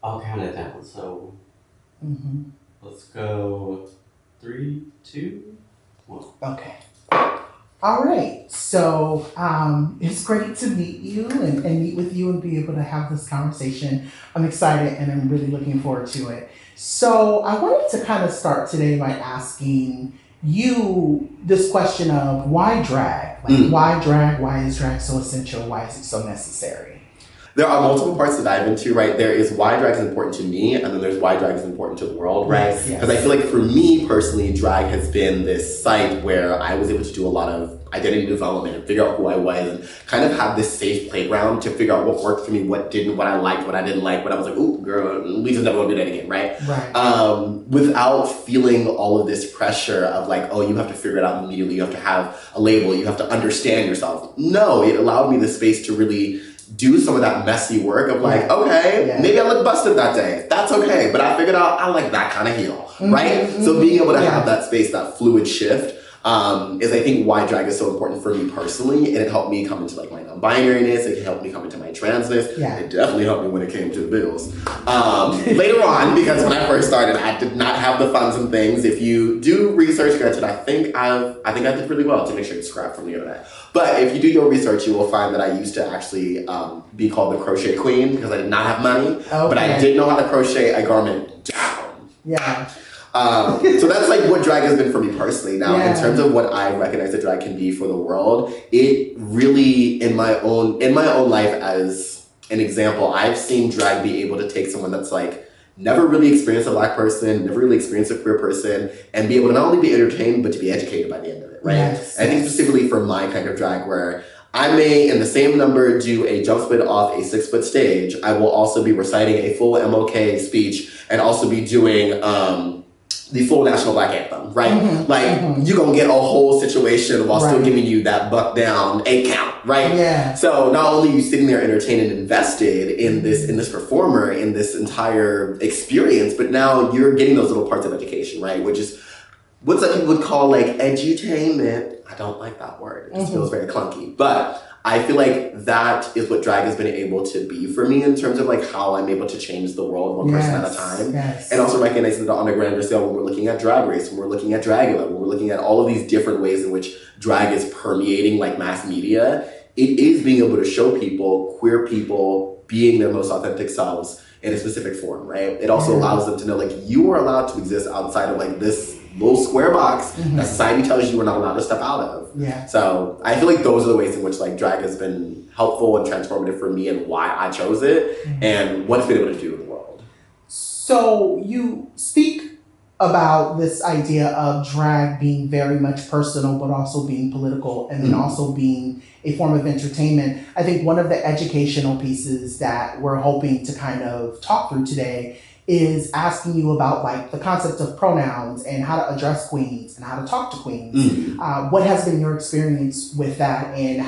I'll count it down. So let's go 3, 2, 1. Okay. All right. So it's great to meet you and meet with you and be able to have this conversation. I'm excited and I'm really looking forward to it. So I wanted to kind of start today by asking you this question of why drag? Like, why drag? Why is drag so essential? Why is it so necessary? There are multiple parts to dive into, right? There is why drag is important to me, and then there's why drag is important to the world, right? Because I feel like for me personally, drag has been this site where I was able to do a lot of identity development and figure out who I was and kind of have this safe playground to figure out what worked for me, what didn't, what I liked, what I didn't like, what I was like, ooh, girl, Lisa's never gonna do that again, right? Without feeling all of this pressure of like, oh, you have to figure it out immediately, you have to have a label, you have to understand yourself. No, it allowed me the space to really do some of that messy work of like, okay, maybe I look busted that day. That's okay. But I figured out I like that kind of heel, right? So being able to have that space, that fluid shift, is I think why drag is so important for me personally. And it helped me come into like my non-binariness. It helped me come into my transness. It definitely helped me when it came to the bills. Later on, because when I first started, I did not have the funds and things. If you do research, granted, I think I did really well to make sure it's scrapped from the internet. But if you do your research, you will find that I used to actually be called the crochet queen because I did not have money. But I did know how to crochet a garment down. So that's like what drag has been for me personally. Now, in terms of what I recognize that drag can be for the world, it really, in my own life as an example, I've seen drag be able to take someone that's like never really experienced a Black person, never really experienced a queer person, and be able to not only be entertained, but to be educated by the end of it, right? I think specifically for my kind of drag where I may, in the same number, do a jump split off a 6-foot stage. I will also be reciting a full MLK speech and also be doing the full national Black anthem, right? You're gonna get a whole situation while still giving you that buck down 8 count, right? So not only are you sitting there entertained and invested in this performer, in this entire experience, but now you're getting those little parts of education, right? Which is what some people would call like edutainment. I don't like that word. It just feels very clunky. But I feel like that is what drag has been able to be for me in terms of like how I'm able to change the world one person at a time. And also recognizing that on a grander scale, when we're looking at Drag Race, when we're looking at Dragula, when we're looking at all of these different ways in which drag is permeating like mass media, it is being able to show people, queer people, being their most authentic selves in a specific form, right? It also allows them to know like you are allowed to exist outside of like this little square box that society tells you we're not allowed to step out of. So I feel like those are the ways in which like drag has been helpful and transformative for me and why I chose it and what it's been able to do in the world. So you speak about this idea of drag being very much personal, but also being political, and then also being a form of entertainment. I think one of the educational pieces that we're hoping to kind of talk through today is asking you about like the concept of pronouns and how to address queens and how to talk to queens. What has been your experience with that, and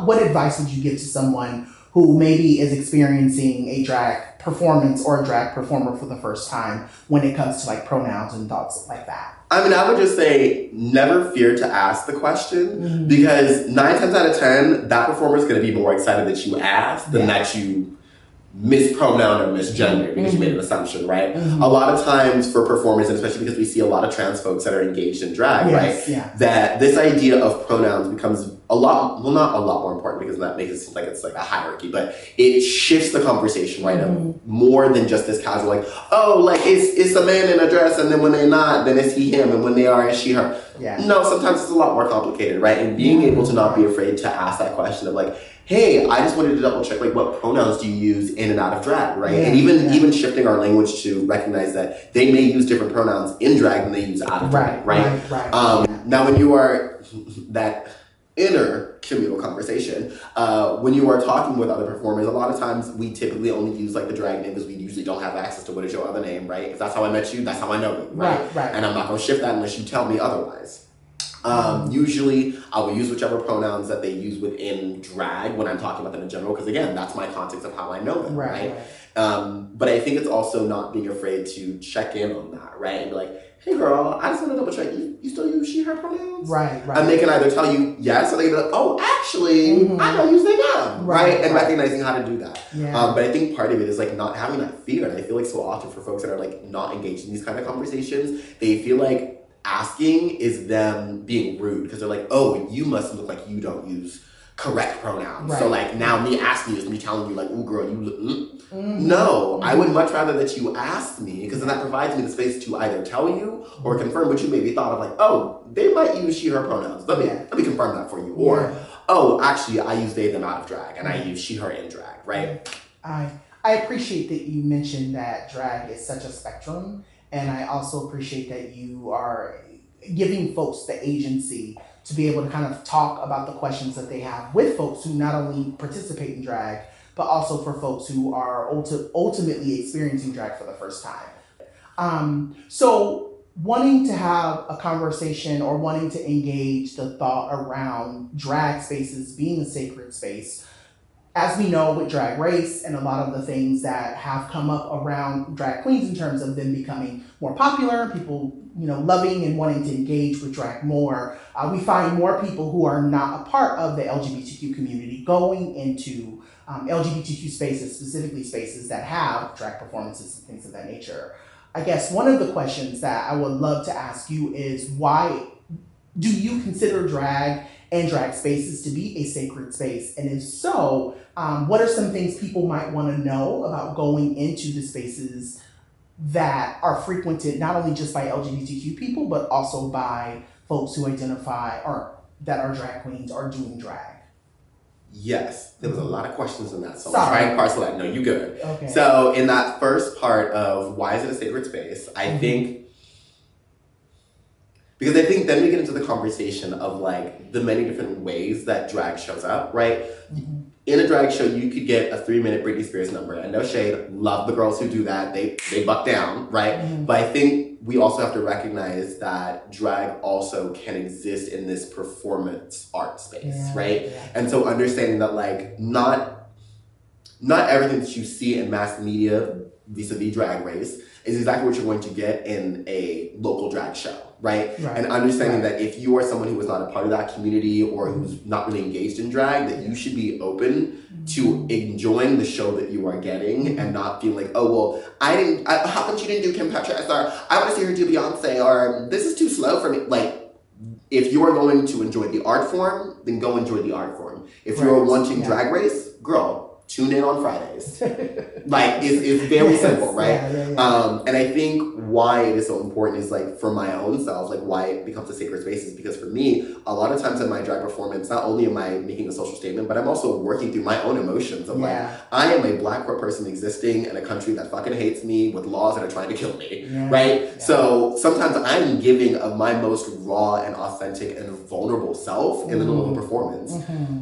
what advice would you give to someone who maybe is experiencing a drag performance or a drag performer for the first time when it comes to like pronouns and thoughts like that? I mean, I would just say never fear to ask the question because 9 times out of 10, that performer is going to be more excited that you asked than that you mispronoun or misgender because you made an assumption, right? A lot of times for performers, and especially because we see a lot of trans folks that are engaged in drag, right? That this idea of pronouns becomes a lot, well, not a lot more important because that makes it seem like it's like a hierarchy, but it shifts the conversation, right? Of more than just this casual, like, oh, like it's a man in a dress, and then when they're not, then it's he, him, and when they are, it's she, her. No, sometimes it's a lot more complicated, right? And being able to not be afraid to ask that question of like, hey, I just wanted to double check, like, what pronouns do you use in and out of drag, right? And even shifting our language to recognize that they may use different pronouns in drag than they use out of drag, right? Now, when you are that inner communal conversation, when you are talking with other performers, a lot of times we typically only use like the drag name because we usually don't have access to what is your other name, right? If that's how I met you, that's how I know you, right? And I'm not going to shift that unless you tell me otherwise. Usually I will use whichever pronouns that they use within drag when I'm talking about them in general, because again, that's my context of how I know them, right? But I think it's also not being afraid to check in on that, right? And be like, hey girl, I just want to double check, you still use she, her pronouns? Right. And they can either tell you yes, or they can be like, oh, actually, I don't use they, them. Right? And recognizing how to do that. Yeah. But I think part of it is like not having that fear. And I feel like so often for folks that are like not engaged in these kind of conversations, they feel like asking is them being rude because they're like, oh, you must look like you don't use correct pronouns. So like now me asking you is me telling you like, oh girl, you look, no, I would much rather that you ask me because then that provides me the space to either tell you or confirm what you maybe thought of like, oh, they might use she, her pronouns. Let me confirm that for you. Or, oh, actually I use they, them out of drag and I use she, her in drag, right? I appreciate that you mentioned that drag is such a spectrum. And I also appreciate that you are giving folks the agency to be able to kind of talk about the questions that they have with folks who not only participate in drag, but also for folks who are ultimately experiencing drag for the first time. So wanting to have a conversation or wanting to engage the thought around drag spaces being a sacred space, as we know with Drag Race and a lot of the things that have come up around drag queens in terms of them becoming more popular, people loving and wanting to engage with drag more, we find more people who are not a part of the LGBTQ community going into LGBTQ spaces, specifically spaces that have drag performances and things of that nature. I guess one of the questions that I would love to ask you is, why do you consider drag and drag spaces to be a sacred space? And if so, what are some things people might want to know about going into the spaces that are frequented not only just by LGBTQ people, but also by folks who identify or that are drag queens or doing drag? Yes, there was a lot of questions in that, so I'm trying to parcel that. No, you good. Okay. So in that first part of why is it a sacred space, I think, because I think then we get into the conversation of like the many different ways that drag shows up, right? In a drag show, you could get a 3-minute Britney Spears number, and no shade, love the girls who do that, they buck down, right? But I think we also have to recognize that drag also can exist in this performance art space, right? And so understanding that like not everything that you see in mass media vis-a-vis Drag Race is exactly what you're going to get in a local drag show, right? And understanding that if you are someone who is not a part of that community or who's not really engaged in drag, that you should be open to enjoying the show that you are getting and not feeling like, oh, well, how come she didn't do Kim Petras? Or I want to see her do Beyonce, or this is too slow for me. Like, if you are going to enjoy the art form, then go enjoy the art form. If you're wanting Drag Race, girl, tune in on Fridays. Like, it's very simple, right? And I think why it is so important is like for my own self, like why it becomes a sacred space is because for me, a lot of times in my drag performance, not only am I making a social statement, but I'm also working through my own emotions of like, I am a Black queer person existing in a country that fucking hates me with laws that are trying to kill me, right? So sometimes I'm giving of my most raw and authentic and vulnerable self in the middle of a performance.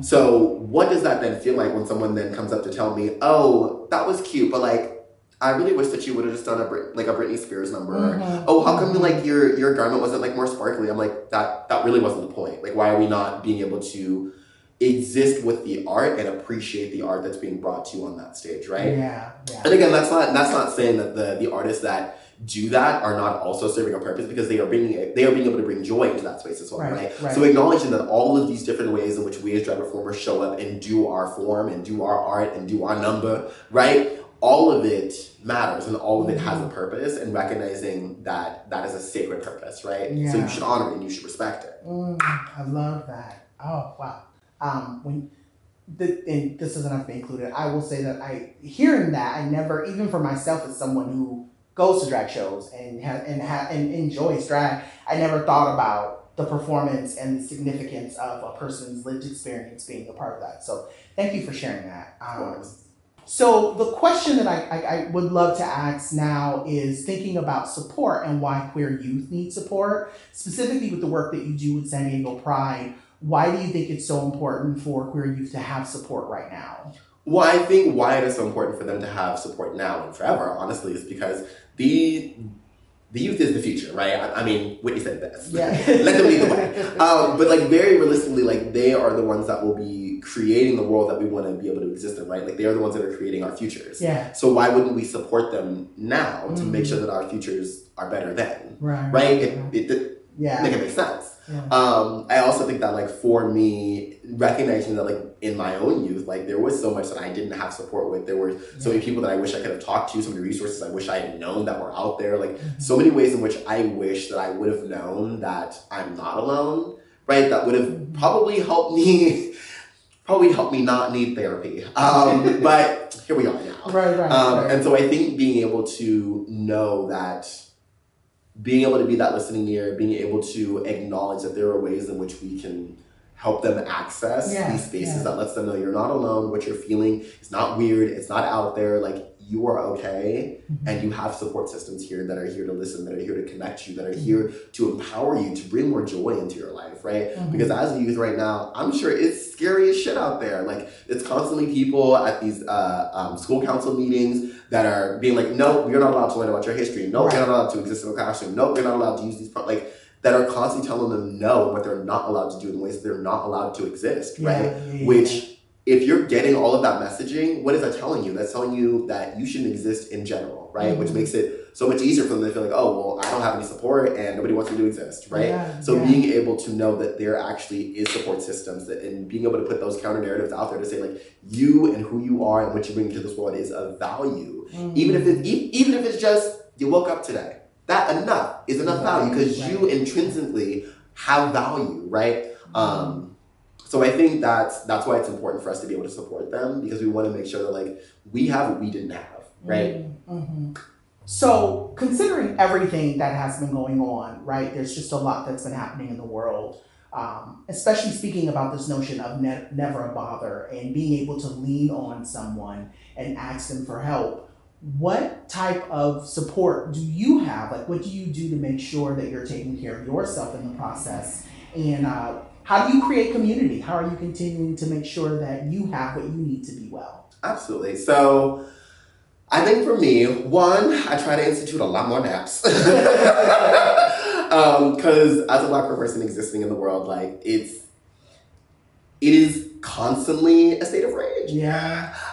So what does that then feel like when someone then comes up to tell me, oh, that was cute, but like, I really wish that you would have just done a Britney Spears number. Oh, how come like your garment wasn't like more sparkly? I'm like, that really wasn't the point. Like, why are we not being able to exist with the art and appreciate the art that's being brought to you on that stage, right? And again, that's not saying that the artists that do that are not also serving a purpose, because they are being able to bring joy into that space as well, right? So acknowledging that all of these different ways in which we as drag performers show up and do our form and do our art and do our number, right? All of it matters and all of it has a purpose, and recognizing that is a sacred purpose, right? So you should honor it and you should respect it. I love that. Oh, wow. And this doesn't have to be included. I will say that hearing that, I never, even for myself as someone who goes to drag shows and enjoys drag, I never thought about the performance and the significance of a person's lived experience being a part of that. So thank you for sharing that. So the question that I would love to ask now is thinking about support and why queer youth need support, specifically with the work that you do with San Diego Pride. Why do you think it's so important for queer youth to have support right now? Well, I think why it is so important for them to have support now and forever, honestly, is because the youth is the future, right? I mean, Whitney said it best. Let them lead the way. But like very realistically, like they are the ones that will be creating the world that we want to be able to exist in, right? Like they are the ones that are creating our futures. So why wouldn't we support them now to make sure that our futures are better than. Right? It makes sense. Yeah. I also think that, like, for me, recognizing that, like, in my own youth, like, there was so much that I didn't have support with. There were so many people that I wish I could have talked to, so many resources I wish I had known that were out there. Like, so many ways in which I wish that I would have known that I'm not alone, right? That would have probably helped me not need therapy. But here we are now. Right. And so I think being able to know that, being able to be that listening ear, being able to acknowledge that there are ways in which we can help them access these spaces that lets them know you're not alone, what you're feeling is not weird, it's not out there, like, you are okay, and you have support systems here that are here to listen, that are here to connect you, that are here to empower you, to bring more joy into your life, right? Because as a youth right now, I'm sure it's scary as shit out there. Like, it's constantly people at these school council meetings that are being like, no, you're not allowed to learn about your history. No, you're not allowed to exist in a classroom. No, you're not allowed to use these, like, that are constantly telling them no, and what they're not allowed to do in ways that they're not allowed to exist, right? Which, if you're getting all of that messaging, what is that telling you? That's telling you that you shouldn't exist in general, right? Which makes it so much easier for them to feel like, oh, well, I don't have any support and nobody wants me to exist, right? Being able to know that there actually is support systems, that, and being able to put those counter narratives out there to say, like, you and who you are and what you bring to this world is of value. Even if it's just, you woke up today. That is enough value, because you intrinsically have value, right? So I think that's why it's important for us to be able to support them, because we want to make sure that, like, we have what we didn't have, right? So considering everything that has been going on, right, there's just a lot that's been happening in the world, especially speaking about this notion of never a bother and being able to lean on someone and ask them for help. What type of support do you have? Like, what do you do to make sure that you're taking care of yourself in the process? And how do you create community? How are you continuing to make sure that you have what you need to be well? Absolutely. So I think for me, one, I try to institute a lot more naps. Because as a Black person existing in the world, like, it is constantly a state of rage.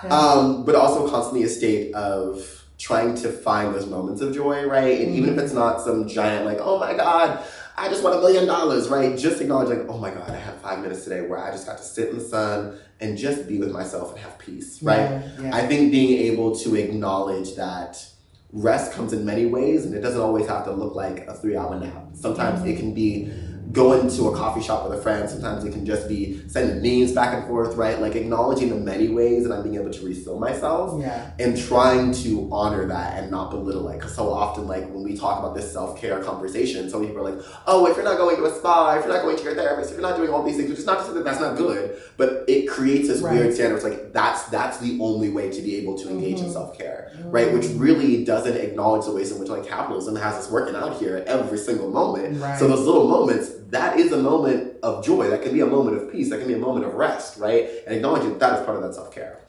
But also constantly a state of trying to find those moments of joy, right? And even if it's not some giant, like, oh my God, I just won $1 million, right? Just acknowledge, like, oh my God, I had 5 minutes today where I just got to sit in the sun and just be with myself and have peace, right? I think being able to acknowledge that rest comes in many ways, and it doesn't always have to look like a 3-hour nap. Sometimes it can be going to a coffee shop with a friend. Sometimes it can just be sending memes back and forth, right? Like, acknowledging the many ways that I'm being able to refill myself and trying to honor that and not belittle it. Because so often, like, when we talk about this self-care conversation, some people are like, oh, if you're not going to a spa, if you're not going to your therapist, if you're not doing all these things, which is not to say that that's not good, but it creates this weird standard. It's like, that's the only way to be able to engage in self-care, right? Which really doesn't acknowledge the ways in which, like, capitalism has us working out here every single moment. So those little moments, that is a moment of joy. That can be a moment of peace. That can be a moment of rest, right? And acknowledging that is part of that self-care.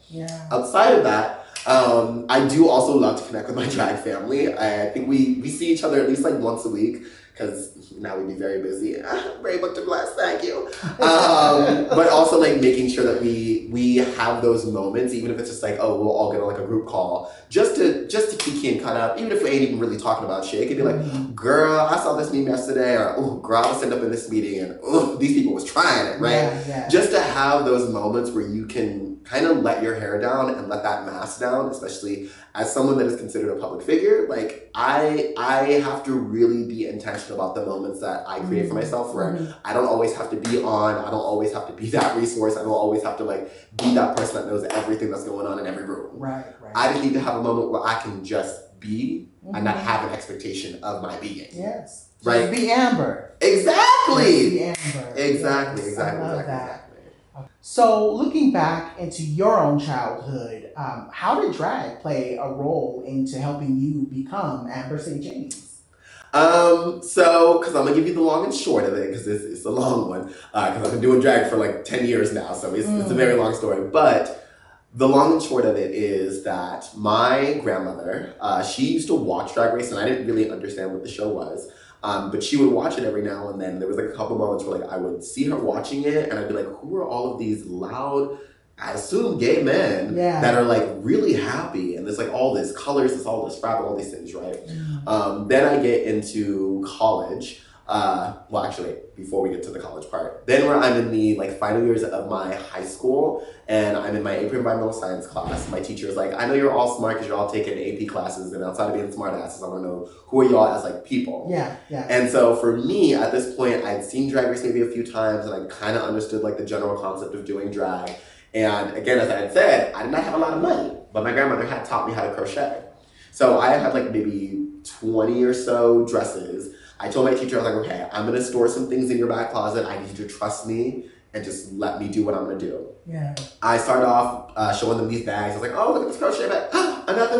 Outside of that, I do also love to connect with my drag family. I think we see each other at least, like, once a week, because now we'd be very busy. Very booked and blessed, thank you. But also, like, making sure that we have those moments, even if it's just like, oh, we'll all get on, like, a group call, just to kiki and cut up, even if we ain't even really talking about shit. It could be like, girl, I saw this meme yesterday, or, oh, girl, I was sitting up in this meeting, and, oh, these people was trying it, right? Just to have those moments where you can kind of let your hair down and let that mask down, especially as someone that is considered a public figure. Like, I have to really be intentional about the moments that I create for myself, where I don't always have to be on, I don't always have to be that resource, I don't always have to, like, be that person that knows everything that's going on in every room. I just need to have a moment where I can just be and not have an expectation of my being. Right? Be Amber. Exactly. Be Amber. Exactly. So, looking back into your own childhood, how did drag play a role into helping you become Amber St. James? So, because I'm gonna give you the long and short of it, because it's a long one, because I've been doing drag for like 10 years now, so it's a very long story. But the long and short of it is that my grandmother, she used to watch Drag Race, and I didn't really understand what the show was. But she would watch it every now and then. There was like a couple moments where, like, I would see her watching it, and I'd be like, who are all of these loud I assume gay men that are like really happy, and there's like all this colors, there's all this fabric, all these things, right? Then I get into college. Well, actually, before we get to the college part, then where I'm in the like final years of my high school, and I'm in my AP environmental science class. My teacher is like, I know you're all smart because you're all taking AP classes, and outside of being smart asses, I want to know who are y'all as like people. Yeah. And so for me, at this point, I'd seen Drag Race maybe a few times, and I kind of understood like the general concept of doing drag. And again, as I had said, I did not have a lot of money, but my grandmother had taught me how to crochet. So I had like maybe 20 or so dresses. I told my teacher, I was like, okay, I'm gonna store some things in your back closet. I need you to trust me and just let me do what I'm gonna do. Yeah. I started off showing them these bags. I was like, oh, look at this crochet bag. Another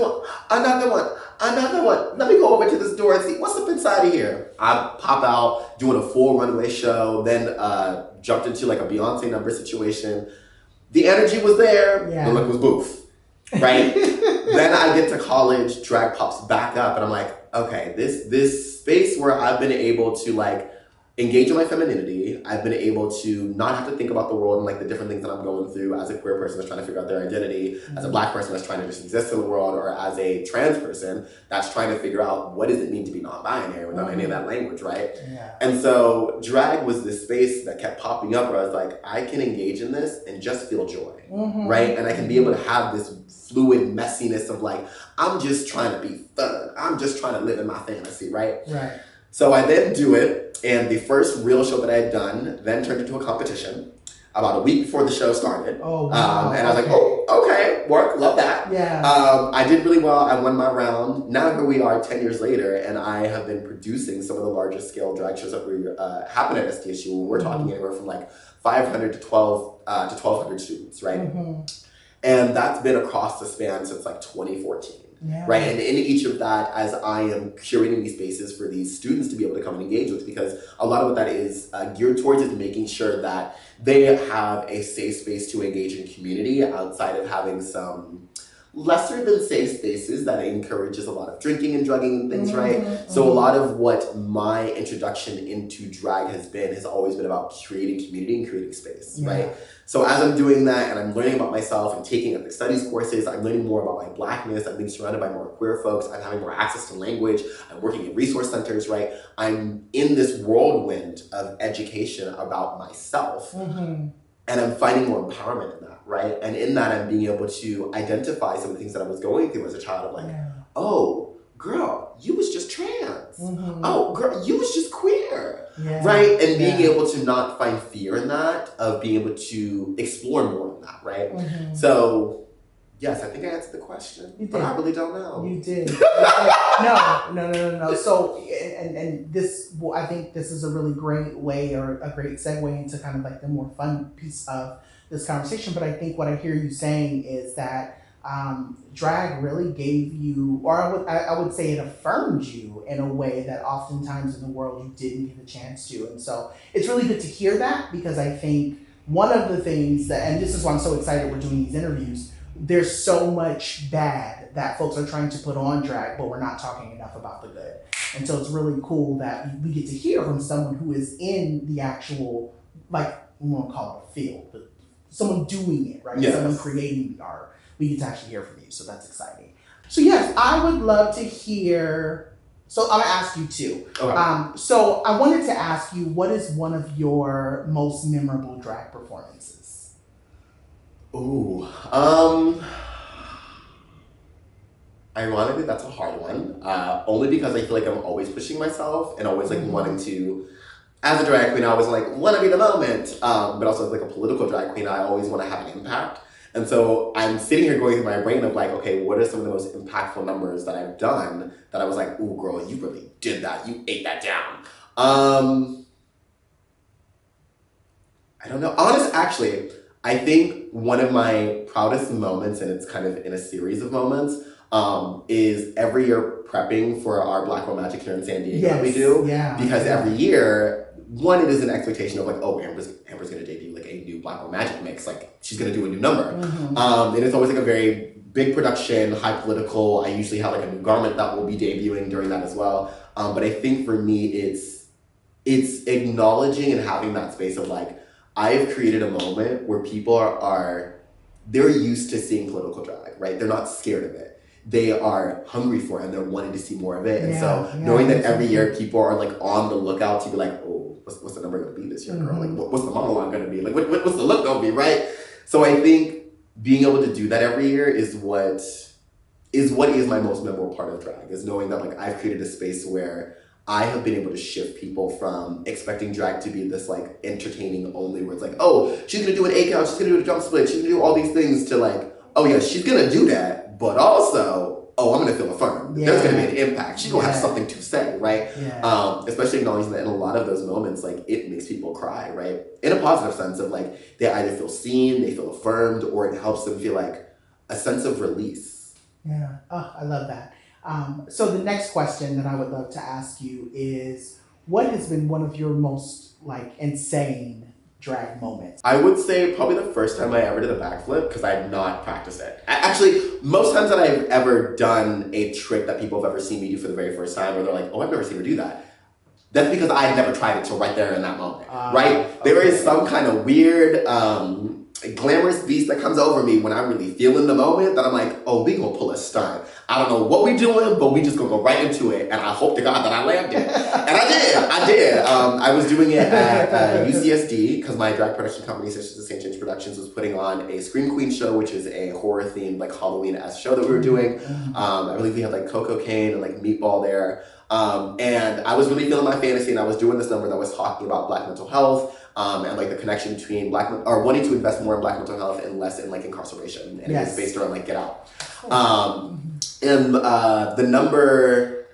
one. Let me go over to this door and see what's up inside of here. I pop out doing a full runway show, then jumped into like a Beyonce number situation. The energy was there, the look was boof, right? Then I get to college, drag pops back up, and I'm like, okay, this space where I've been able to like engage in my femininity, I've been able to not have to think about the world and like the different things that I'm going through as a queer person that's trying to figure out their identity, as a black person that's trying to just exist in the world, or as a trans person that's trying to figure out what does it mean to be non-binary without any of that language, right? Yeah. And so drag was this space that kept popping up where I was like, I can engage in this and just feel joy, right? And I can be able to have this fluid messiness of like, I'm just trying to be fun. I'm just trying to live in my fantasy, right? Right. So I then do it, and the first real show that I had done then turned into a competition about a week before the show started. Oh, wow. And I was like, oh, okay, work, love that. Yeah. I did really well. I won my round. Now here we are 10 years later, and I have been producing some of the largest scale drag shows that happen at SDSU. We're talking anywhere from like 500 to 1,200 students, right? And that's been across the span since like 2014. Yeah. Right, and in each of that, as I am curating these spaces for these students to be able to come and engage with, because a lot of what that is geared towards is making sure that they have a safe space to engage in community outside of having some lesser than safe spaces that encourages a lot of drinking and drugging and things, right? So a lot of what my introduction into drag has always been about creating community and creating space, right? So as I'm doing that and I'm learning about myself and taking ethnic studies courses, I'm learning more about my blackness, I'm being surrounded by more queer folks, I'm having more access to language, I'm working in resource centers, right? I'm in this whirlwind of education about myself. And I'm finding more empowerment in that, right? And in that, I'm being able to identify some of the things that I was going through as a child of like, oh, girl, you was just trans. Oh, girl, you was just queer, right? And being able to not find fear in that, of being able to explore more in that, right? So, yes, I think I answered the question, but I really don't know. You did. No. So, and this, well, I think this is a really great way, or a great segue into kind of like the more fun piece of this conversation. But I think what I hear you saying is that drag really gave you, or I would say it affirmed you in a way that oftentimes in the world you didn't get a chance to. And so it's really good to hear that, because I think one of the things that, and this is why I'm so excited we're doing these interviews, there's so much bad that folks are trying to put on drag, but we're not talking enough about the good. And so it's really cool that we get to hear from someone who is in the actual, like, we won't call it a field, but someone doing it, right? Someone creating the art. We get to actually hear from you, so that's exciting. So yes, I would love to hear, so I'm gonna ask you too. Okay. So I wanted to ask you, what is one of your most memorable drag performances? Ooh, ironically, that's a hard one. Only because I feel like I'm always pushing myself and always like wanting to, as a drag queen, I always like want to be the moment. But also as like a political drag queen, I always want to have an impact. And so I'm sitting here going through my brain of like, okay, what are some of the most impactful numbers that I've done that I was like, ooh, girl, you really did that. You ate that down. I don't know. Actually, I think one of my proudest moments, and it's kind of in a series of moments, is every year prepping for our Black Girl Magic here in San Diego that we do. Because every year, one, it is an expectation of like, oh, Amber's going to debut like a new Black Girl Magic mix. Like, she's going to do a new number. And it's always like a very big production, high political. I usually have like a new garment that will be debuting during that as well. But I think for me, it's acknowledging and having that space of like, I've created a moment where people are they're used to seeing political drag, right? They're not scared of it. They are hungry for it and they're wanting to see more of it. And so knowing that every year people are like on the lookout to be like, oh, what's the number going to be this year, girl? Like, what's the monologue going to be? Like, what's the look going to be, right? So I think being able to do that every year is what is my most memorable part of drag, is knowing that like I've created a space where I have been able to shift people from expecting drag to be this like entertaining only, where it's like, oh, she's gonna do an 8 count, she's gonna do a jump split, she's gonna do all these things, to like, oh yeah, she's gonna do that, but also, oh, I'm gonna feel affirmed. Yeah. There's gonna be an impact. She's gonna have something to say, right? Yeah. Especially acknowledging that in a lot of those moments, like it makes people cry, right? In a positive sense of like, they either feel seen, they feel affirmed, or it helps them feel like a sense of release. Yeah, oh, I love that. So the next question that I would love to ask you is, what has been one of your most like insane drag moments? I would say probably the first time I ever did a backflip, because I had not practiced it. Actually, most times that I've ever done a trick that people have ever seen me do for the very first time, or they're like, oh, I've never seen her do that. That's because I had never tried it till right there in that moment, right? Okay. There is some kind of weird, glamorous beast that comes over me when I'm really feeling the moment, that I'm like, oh, we gonna pull a stunt. I don't know what we doing, but we just gonna go right into it, and I hope to God that I landed. And I did. I was doing it at UCSD, because my drag production company, such as the St. James Productions, was putting on a Scream Queen show, which is a horror-themed, like Halloween-esque show that we were doing. I believe we had like Coco Kane and like Meatball there. And I was really feeling my fantasy, and I was doing this number that was talking about Black mental health, and like the connection between wanting to invest more in Black mental health and less in like incarceration. And it was based around like Get Out. And the number,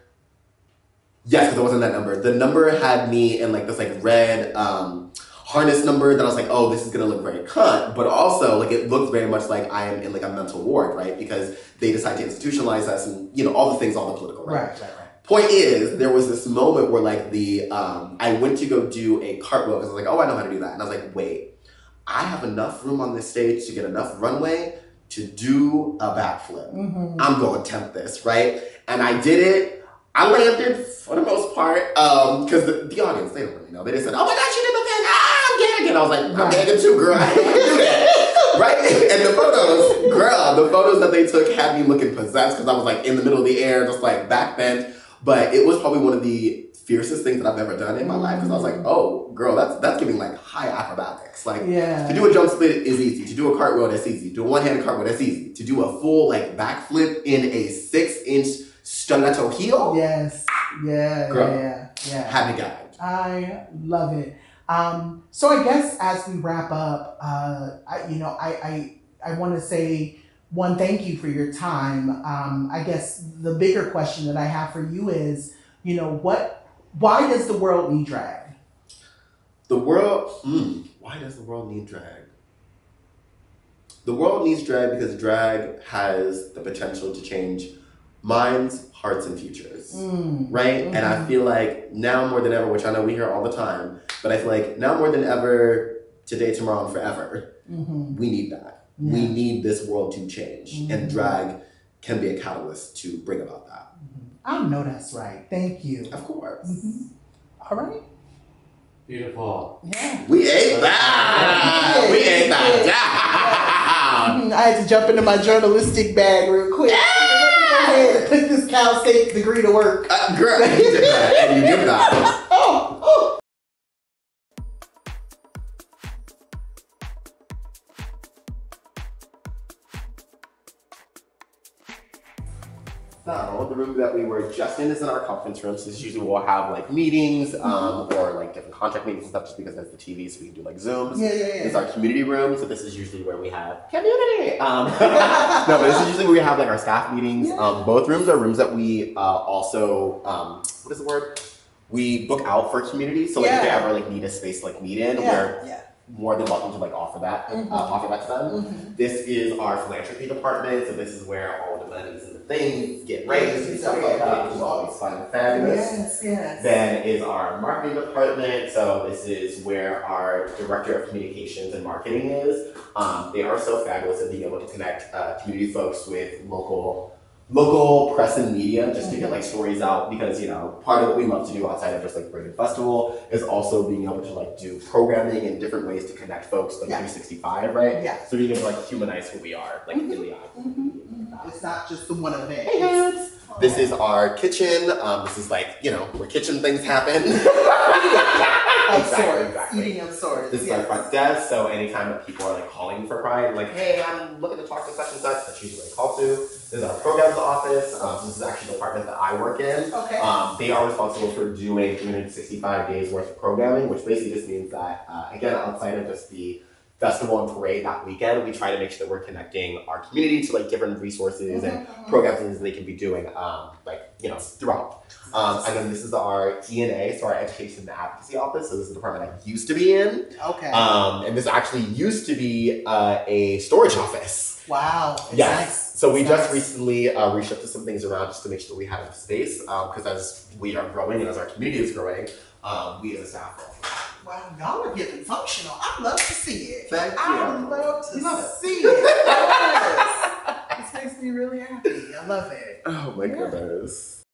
yes, because it wasn't that number. The number had me in like this like red harness number that I was like, oh, this is gonna look very cunt, but also like it looks very much like I am in like a mental ward, right? Because they decide to institutionalize us, and you know, all the things, all the political, right? Right. Point is, there was this moment where like I went to go do a cartwheel, because I was like, oh, I know how to do that. And I was like, wait, I have enough room on this stage to get enough runway to do a backflip. I'm going to attempt this, right? And I did it. I landed for the most part, because the audience, they don't really know. They just said, oh my God, she did the thing. I'm gagging. I was like, I'm gagging too, girl. I can't do that. Right? And the photos that they took had me looking possessed, because I was like in the middle of the air, just like back bent. But it was probably one of the fiercest things that I've ever done in my life, because I was like, oh, girl, that's giving like high acrobatics. Like, to do a jump split is easy. To do a cartwheel, that's easy. To do a one-handed cartwheel, that's easy. To do a full like backflip in a 6-inch stiletto heel. Yes. Girl, had me gagged. I love it. So I guess as we wrap up, I want to say, one, thank you for your time. I guess the bigger question that I have for you is, why does the world need drag? Why does the world need drag? The world needs drag because drag has the potential to change minds, hearts, and futures, right? And I feel like now more than ever, which I know we hear all the time, but I feel like now more than ever, today, tomorrow, and forever, we need that. Yeah. We need this world to change, and drag can be a catalyst to bring about that. I know that's right. Thank you. Of course. All right. Beautiful. Yeah. We ate that. We ate that. I had to jump into my journalistic bag real quick. Go ahead and put this Cal State degree to work. Girl, you did that, and you did that. Oh. So the room that we were just in is in our conference room. So this is usually we'll have like meetings or like different contract meetings and stuff, just because there's the TV, so we can do like Zooms. This is our community room. So this is usually where we have community. No, but this is usually where we have like our staff meetings. Both rooms are rooms that we also, what is the word? We book out for community. So like if they ever like need a space to like meet in, we're more than welcome to like offer that to them. This is our philanthropy department. So this is where all the monies and the things get raised and stuff like that, which is always fun and fabulous. Then is our marketing department. So this is where our director of communications and marketing is. They are so fabulous at being able to connect community folks with local local press and media just to get like stories out, because you know part of what we love to do outside of just like Brigham Festival is also being able to like do programming in different ways to connect folks like 365, right? Yeah. So being able to like humanize who we are, like in the eye. It's not just the one event. Hey guys. This is our kitchen. This is like, you know, where kitchen things happen. Exactly. Eating of sorts. This is our front desk, so anytime that people are like calling for Pride, like, hey, I'm looking to talk to such and such, that's usually a call to. This is our programs office. This is actually the department that I work in. Okay. They are responsible for doing 365 days worth of programming, which basically just means that, again, outside of just the festival and parade that weekend, we try to make sure that we're connecting our community to like different resources and programs that they can be doing, like, you know, throughout. And then this is our ENA, so our Education and Advocacy Office. So this is the department I used to be in. Okay. And this actually used to be a storage office. Wow. Yes. Nice. So we just recently reshifted some things around just to make sure we have enough space, because as we are growing and as our community is growing, we as a staff are. Wow, y'all are getting functional. I'd love to see it. Thank you. I would love to see it. Yes. This makes me really happy. I love it. Oh my goodness.